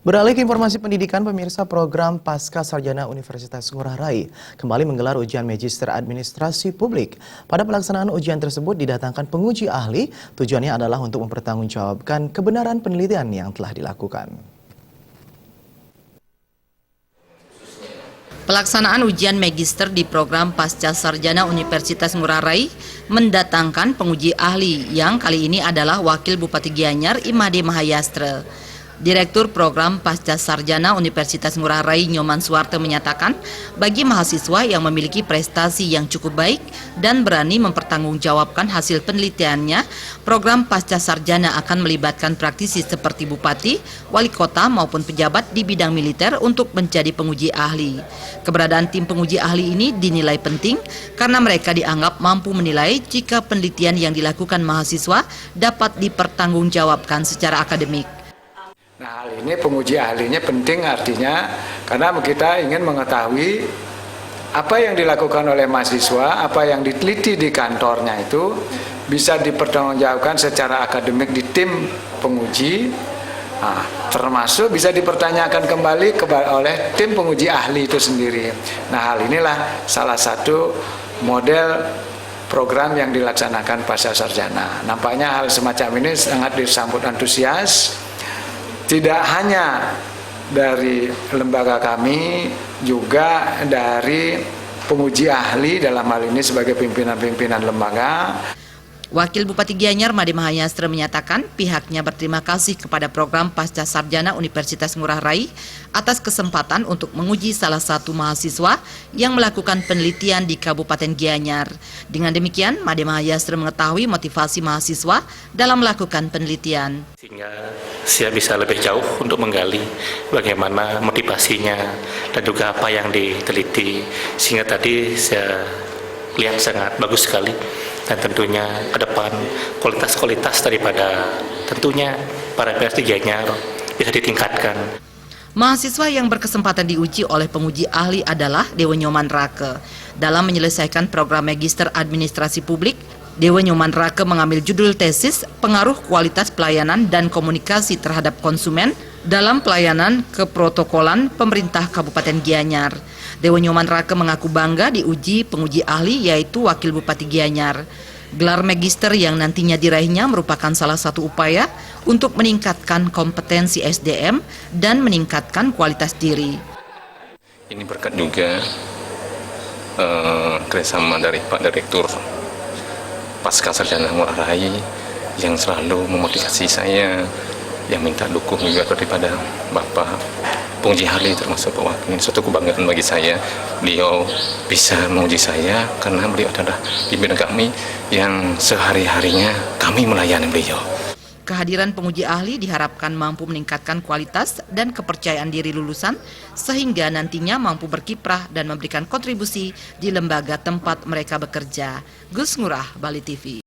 Beralih ke informasi pendidikan, pemirsa, program Pasca Sarjana Universitas Ngurah Rai kembali menggelar ujian Magister Administrasi Publik. Pada pelaksanaan ujian tersebut didatangkan penguji ahli, tujuannya adalah untuk mempertanggungjawabkan kebenaran penelitian yang telah dilakukan. Pelaksanaan ujian Magister di program Pasca Sarjana Universitas Ngurah Rai mendatangkan penguji ahli yang kali ini adalah Wakil Bupati Gianyar Imade Mahayastra. Direktur Program Pasca Sarjana Universitas Ngurah Rai Nyoman Suwarte menyatakan, bagi mahasiswa yang memiliki prestasi yang cukup baik dan berani mempertanggungjawabkan hasil penelitiannya, program Pasca Sarjana akan melibatkan praktisi seperti bupati, wali kota maupun pejabat di bidang militer untuk menjadi penguji ahli. Keberadaan tim penguji ahli ini dinilai penting karena mereka dianggap mampu menilai jika penelitian yang dilakukan mahasiswa dapat dipertanggungjawabkan secara akademik. Nah, hal ini penguji ahlinya penting, artinya karena kita ingin mengetahui apa yang dilakukan oleh mahasiswa, apa yang diteliti di kantornya itu bisa dipertanggungjawabkan secara akademik di tim penguji, termasuk bisa dipertanyakan kembali oleh tim penguji ahli itu sendiri. Nah, hal inilah salah satu model program yang dilaksanakan pasca sarjana. Nampaknya hal semacam ini sangat disambut antusias. Tidak hanya dari lembaga kami, juga dari penguji ahli dalam hal ini sebagai pimpinan-pimpinan lembaga. Wakil Bupati Gianyar Imade Mahayastra menyatakan pihaknya berterima kasih kepada program Pasca Sarjana Universitas Ngurah Rai atas kesempatan untuk menguji salah satu mahasiswa yang melakukan penelitian di Kabupaten Gianyar. Dengan demikian, Imade Mahayastra mengetahui motivasi mahasiswa dalam melakukan penelitian. Sehingga saya bisa lebih jauh untuk menggali bagaimana motivasinya dan juga apa yang diteliti. Sehingga tadi saya lihat sangat bagus sekali. Dan tentunya ke depan kualitas daripada tentunya para PSD Gianyar bisa ditingkatkan. Mahasiswa yang berkesempatan diuji oleh penguji ahli adalah Dewa Nyoman Rake. Dalam menyelesaikan program Magister Administrasi Publik, Dewa Nyoman Rake mengambil judul tesis Pengaruh Kualitas Pelayanan dan Komunikasi Terhadap Konsumen dalam Pelayanan Keprotokolan Pemerintah Kabupaten Gianyar. Dewa Nyoman Rake mengaku bangga diuji penguji ahli yaitu Wakil Bupati Gianyar. Gelar Magister yang nantinya diraihnya merupakan salah satu upaya untuk meningkatkan kompetensi SDM dan meningkatkan kualitas diri. Ini berkat juga kerjasama dari Pak Direktur Pasca Sarjana Ngurah Rai yang selalu memotivasi saya, yang minta dukung juga daripada Bapak penguji ahli termasuk Pak Wakil. Ini suatu kebanggaan bagi saya. Beliau bisa menguji saya karena beliau adalah pimpinan kami yang sehari-harinya kami melayani beliau. Kehadiran penguji ahli diharapkan mampu meningkatkan kualitas dan kepercayaan diri lulusan sehingga nantinya mampu berkiprah dan memberikan kontribusi di lembaga tempat mereka bekerja. Gus Ngurah, Bali TV.